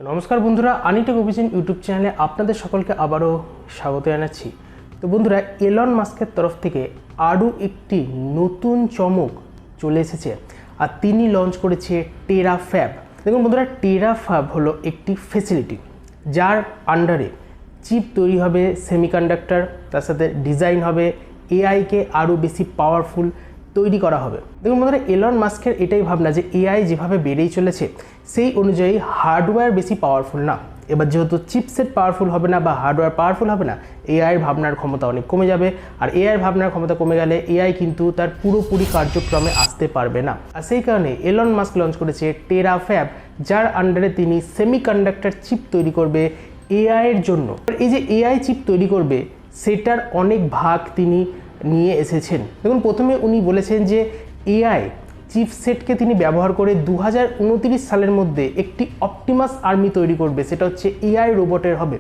নমস্কার বন্ধুরা, আনিটেক অভিযান ইউটিউব চ্যানেলে আপনাদের সকলকে আবারও স্বাগত জানাচ্ছি। তো বন্ধুরা, এলন মাস্কের তরফ থেকে আরও একটি নতুন চমক চলে এসেছে, আর তিনি লঞ্চ করেছে টেরাফ্যাব। দেখুন বন্ধুরা, টেরাফ্যাব হলো একটি ফ্যাসিলিটি যার আন্ডারে চিপ তৈরি হবে, সেমিকন্ডাক্টর, তার সাথে ডিজাইন হবে, এআইকে আরও বেশি পাওয়ারফুল তৈরি করা হবে। দেখুন বন্ধুরা, এলন মাস্কের এটাই ভাবনা যে এআই যেভাবে বেড়েই চলেছে সেই অনুযায়ী হার্ডওয়্যার বেশি পাওয়ারফুল না। এবার যেহেতু চিপসেট পাওয়ারফুল হবে না বা হার্ডওয়্যার পাওয়ারফুল হবে না, এআইয়ের ভাবনার ক্ষমতা অনেক কমে যাবে। আর এআইয়ের ভাবনার ক্ষমতা কমে গেলে এআই কিন্তু তার পুরোপুরি কার্যক্রমে আসতে পারবে না। আর সেই কারণে এলন মাস্ক লঞ্চ করেছে টেরাফ্যাব, যার আন্ডারে তিনি সেমিকন্ডাক্টর চিপ তৈরি করবে এআইয়ের জন্য। এই যে এআই চিপ তৈরি করবে সেটার অনেক ভাগ তিনি নিয়ে এসেছেন। দেখুন, প্রথমে উনি বলেছেন যে এআই চিপসেটকে তিনি ব্যবহার করে 2029 সালের মধ্যে একটি অপটিমাস আর্মি তৈরি করবে, সেটা হচ্ছে এআই রোবটের হবে।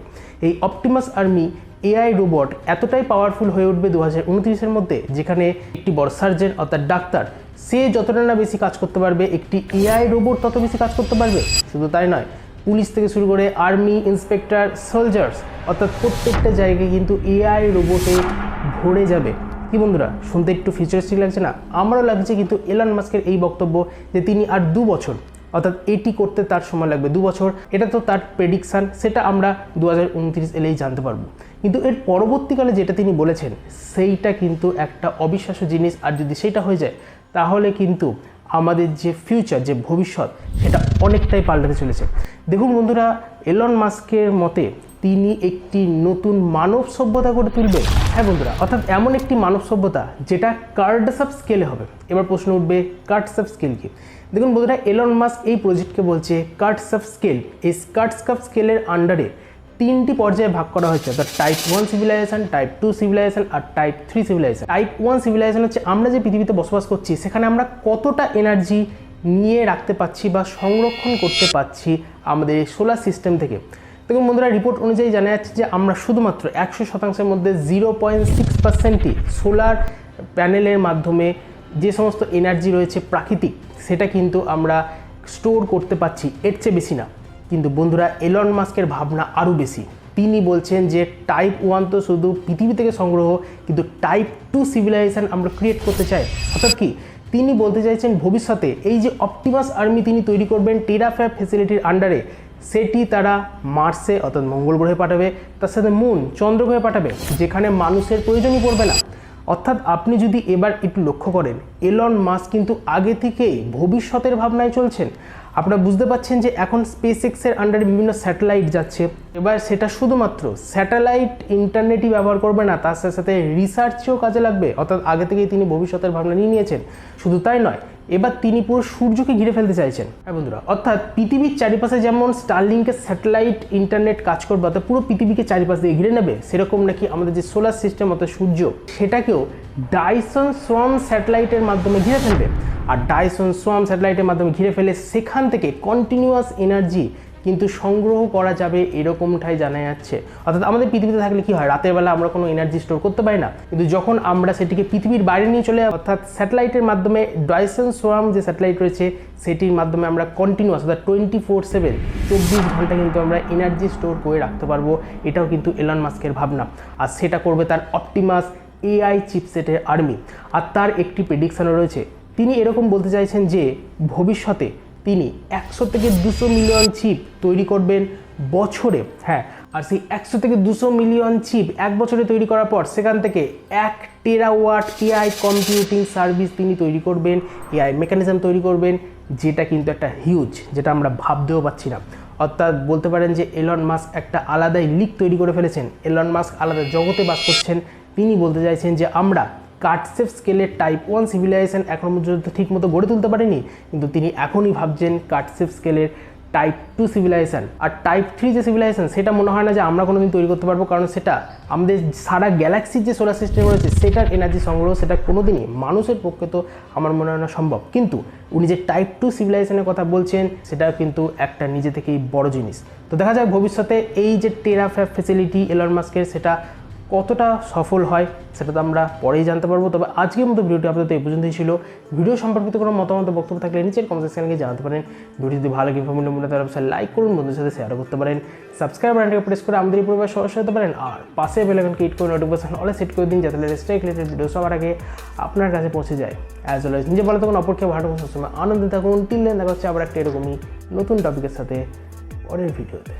এই অপটিমাস আর্মি এআই রোবট এতটাই পাওয়ারফুল হয়ে উঠবে 2029-এর মধ্যে, যেখানে একটি বড় সার্জন অর্থাৎ ডাক্তার সে যতটা না বেশি কাজ করতে পারবে, একটি এআই রোবট তত বেশি কাজ করতে পারবে। শুধু তাই নয়, পুলিশ থেকে শুরু করে আর্মি, ইন্সপেক্টর, সোলজার্স অর্থাৎ প্রত্যেকটা জায়গায় কিন্তু এআই রোবটে ভরে যাবে। কি বন্ধুরা, শুনতে একটু ফিউচারিস্টিক লাগছে না? আমারও লাগছে, কিন্তু এলন মাস্কের এই বক্তব্য যে তিনি আর 2 বছর অর্থাৎ এটি করতে তার সময় লাগবে 2 বছর, এটা তো তার প্রেডিকশান, সেটা আমরা 2029 এলেই জানতে পারবো। কিন্তু এর পরবর্তীকালে যেটা তিনি বলেছেন সেইটা কিন্তু একটা অবিশ্বাস্য জিনিস, আর যদি সেইটা হয়ে যায় তাহলে কিন্তু আমাদের যে ফিউচার, যে ভবিষ্যৎ, সেটা অনেকটাই পাল্টাতে চলেছে। দেখুন বন্ধুরা, এলন মাস্কের মতে তিনি একটি নতুন মানব সভ্যতা গড়ে তুলবে। হ্যাঁ বন্ধুরা, অর্থাৎ এমন একটি মানব সভ্যতা যেটা কার্ডসাপ স্কেলে হবে। এবার প্রশ্ন উঠবে, কার্ডসাপ স্কেল কি? দেখুন বন্ধুরা, এলন মাস্ক এই প্রজেক্টকে বলছে কার্ডসাপ স্কেল। এই কার্ডসাপ স্কেলের আন্ডারে 3টি পর্যায়ে ভাগ করা হয়েছে, অর্থাৎ টাইপ 1 সিভিলাইজেশন, টাইপ 2 সিভিলাইজেশন আর টাইপ 3 সিভিলাইজেশন। টাইপ 1 সিভিলাইজেশন হচ্ছে আমরা যে পৃথিবীতে বসবাস করছি সেখানে আমরা কতটা এনার্জি নিয়ে রাখতে পারছি বা সংরক্ষণ করতে পারছি আমাদের সোলার সিস্টেম থেকে। দেখুন বন্ধুরা, রিপোর্ট অনুযায়ী জানা যাচ্ছে যে আমরা শুধুমাত্র 100%-এর মধ্যে 0.6%ই সোলার প্যানেলের মাধ্যমে যে সমস্ত এনার্জি রয়েছে প্রাকৃতিক, সেটা কিন্তু আমরা স্টোর করতে পারছি, এর চেয়ে বেশি না। কিন্তু বন্ধুরা, এলন মাস্কের ভাবনা আরও বেশি। তিনি বলছেন যে টাইপ 1 তো শুধু পৃথিবী থেকে সংগ্রহ, কিন্তু টাইপ 2 সিভিলাইজেশন আমরা ক্রিয়েট করতে চাই। অর্থাৎ কি তিনি বলতে চাইছেন, ভবিষ্যতে এই যে অপটিমাস আর্মি তিনি তৈরি করবেন টেরাফ্যাব ফ্যাসিলিটির আন্ডারে, সেটি তারা মার্সে অর্থাৎ মঙ্গল গ্রহে পাঠাবে, তার সাথে মুন চন্দ্রগ্রহে পাঠাবে, যেখানে মানুষের প্রয়োজনই পড়বে না। অর্থাৎ আপনি যদি এবার একটু লক্ষ্য করেন, এলন মাস্ক কিন্তু আগে থেকেই ভবিষ্যতের ভাবনায় চলছেন। আপনারা বুঝতে পারছেন যে এখন স্পেস এক্সের আন্ডারে বিভিন্ন স্যাটেলাইট যাচ্ছে। এবার সেটা শুধুমাত্র স্যাটেলাইট ইন্টারনেটই ব্যবহার করবে না, তার সাথে সাথে রিসার্চেও কাজে লাগবে। অর্থাৎ আগে থেকেই তিনি ভবিষ্যতের ভাবনা নিয়ে নিয়েছেন। শুধু তাই নয়, এবার তিনি পুরো সূর্যকে ঘিরে ফেলতে চাইছেন। হ্যাঁ বন্ধুরা, অর্থাৎ পৃথিবীর চারিপাশে যেমন স্টারলিংকের স্যাটেলাইট ইন্টারনেট কাজ করবে, অর্থাৎ পুরো পৃথিবীকে চারিপাশ দিয়ে ঘিরে নেবে, সেরকম নাকি আমাদের যে সোলার সিস্টেম অর্থাৎ সূর্য, সেটাকেও ডাইসন সোয়ার্ম স্যাটেলাইটের মাধ্যমে ঘিরে ফেলবে। আর ডাইসন সোয়ার্ম স্যাটেলাইটের মাধ্যমে ঘিরে ফেলে সেখান থেকে কন্টিনিউয়াস এনার্জি কিন্তু সংগ্রহ করা যাবে, এরকমটাই জানা যাচ্ছে। অর্থাৎ আমাদের পৃথিবীতে থাকলে কি হয়, রাতের বেলা আমরা কোনো এনার্জি স্টোর করতে পারি না, কিন্তু যখন আমরা সেটিকে পৃথিবীর বাইরে নিয়ে চলে যাই, অর্থাৎ স্যাটেলাইটের মাধ্যমে ডাইসন সোয়ার্ম যে স্যাটেলাইট রয়েছে সেটির মাধ্যমে আমরা কন্টিনিউয়াস অর্থাৎ 24/7 24 ঘন্টা কিন্তু আমরা এনার্জি স্টোর করে রাখতে পারবো। এটাও কিন্তু এলন মাস্কের ভাবনা, আর সেটা করবে তার অপটিমাস এআই চিপসেটের আর্মি। আর তার একটি প্রেডিকশনও রয়েছে। তিনি এরকম বলতে চাইছেন যে ভবিষ্যতে তিনি 100 থেকে 200 মিলিয়ন চিপ তৈরি করবেন বছরে। হ্যাঁ, আর সেই 100 থেকে 200 মিলিয়ন চিপ 1 বছরে তৈরি করার পর সেখান থেকে 1 টেরাওয়াট এআই কম্পিউটিং সার্ভিস তিনি তৈরি করবেন, এআই মেকানিজম তৈরি করবেন, যেটা কিন্তু একটা হিউজ, যেটা আমরা ভাবতেও পারছি না। অর্থাৎ বলতে পারেন যে এলন মাস্ক একটা আলাদাই লিগ তৈরি করে ফেলেছেন। এলন মাস্ক আলাদা জগতে বাস করছেন। তিনি বলতে চাইছেন যে আমরা কার্ডসেপ স্কেলের টাইপ 1 সিভিলাইজেশন এখন পর্যন্ত ঠিকমতো গড়ে তুলতে পারেনি, কিন্তু তিনি এখনই ভাবছেন কার্ডসেপ স্কেলের টাইপ 2 সিভিলাইজেশন। আর টাইপ 3 যে সিভিলাইজেশন, সেটা মনে হয় না যে আমরা কোনোদিন তৈরি করতে পারবো, কারণ সেটা আমাদের সারা গ্যালাক্সির যে সোলার সিস্টেম রয়েছে সেটার এনার্জি সংগ্রহ, সেটা কোনোদিনই মানুষের পক্ষে তো আমার মনে হয় না সম্ভব। কিন্তু উনি যে টাইপ 2 সিভিলাইজেশনের কথা বলছেন সেটা কিন্তু একটা নিজে থেকেই বড় জিনিস। তো দেখা যাক ভবিষ্যতে এই যে টেরাফ্যাব ফ্যাসিলিটি এলন মাস্কের, সেটা কতটা সফল হয় সেটা তো আমরা পরেই জানতে পারবো। তবে আজকের মতো ভিডিওটি আপনাদের এই পর্যন্তই ছিল। ভিডিও সম্পর্কিত কোনো মতামত বক্তব্য থাকলে নিচের কমেন্ট সেকশনে গিয়ে জানাতে পারেন। ভিডিও যদি ভালো ইনফরমেটিভ মনে হয় তাহলে অবশ্যই লাইক করুন, বন্ধুদের সাথে শেয়ার করতে পারেন, সাবস্ক্রাইব বাটনটিকে প্রেস করে আমাদের এই পরিবার সদস্য হতে পারেন, আর পাশে বেল আইকনকে হিট করে নোটিফিকেশন অলে সেট করে দিন যাতে লেটেস্ট রিলেটেড ভিডিও সবার আগে আপনার কাছে পৌঁছে যায়। অ্যাজ ওয়েল নিজে ভালো থাকুন, অপরকে ভালো থাকুন, সবসময় আনন্দে থাকুন। টিল দেন দেখা হচ্ছে আবার একটা এরকমই নতুন টপিকের সাথে পরের ভিডিওতে।